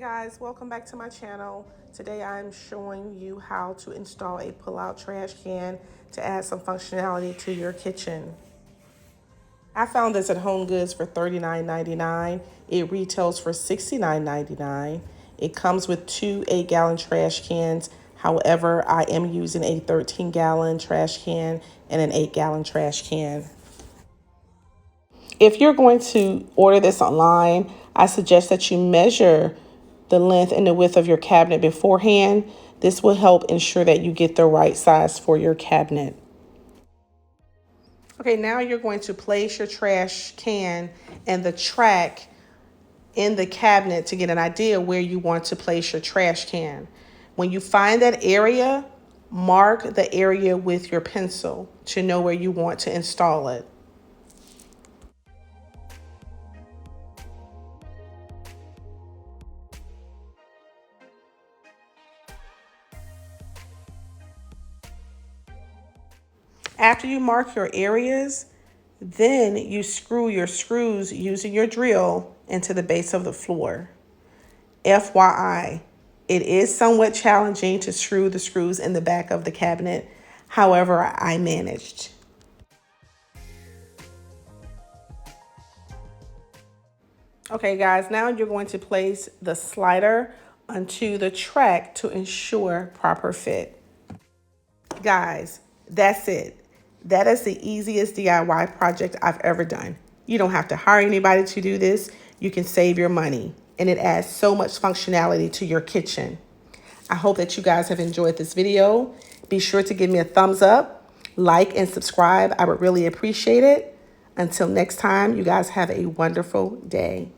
Guys, welcome back to my channel. Today I'm showing you how to install a pull-out trash can to add some functionality to your kitchen. I found this at HomeGoods for $39.99. It retails for $69.99. It comes with two 8-gallon trash cans. However, I am using a 13-gallon trash can and an 8-gallon trash can. If you're going to order this online, I suggest that you measure the length and the width of your cabinet beforehand. This will help ensure that you get the right size for your cabinet. Okay, now you're going to place your trash can and the track in the cabinet to get an idea where you want to place your trash can. When you find that area, mark the area with your pencil to know where you want to install it. After you mark your areas, then you screw your screws using your drill into the base of the floor. FYI, it is somewhat challenging to screw the screws in the back of the cabinet. However, I managed. Okay, guys, now you're going to place the slider onto the track to ensure proper fit. Guys, that's it. That is the easiest DIY project I've ever done. You don't have to hire anybody to do this. You can save your money, and it adds so much functionality to your kitchen. I hope that you guys have enjoyed this video. Be sure to give me a thumbs up, like, and subscribe. I would really appreciate it. Until next time, you guys have a wonderful day.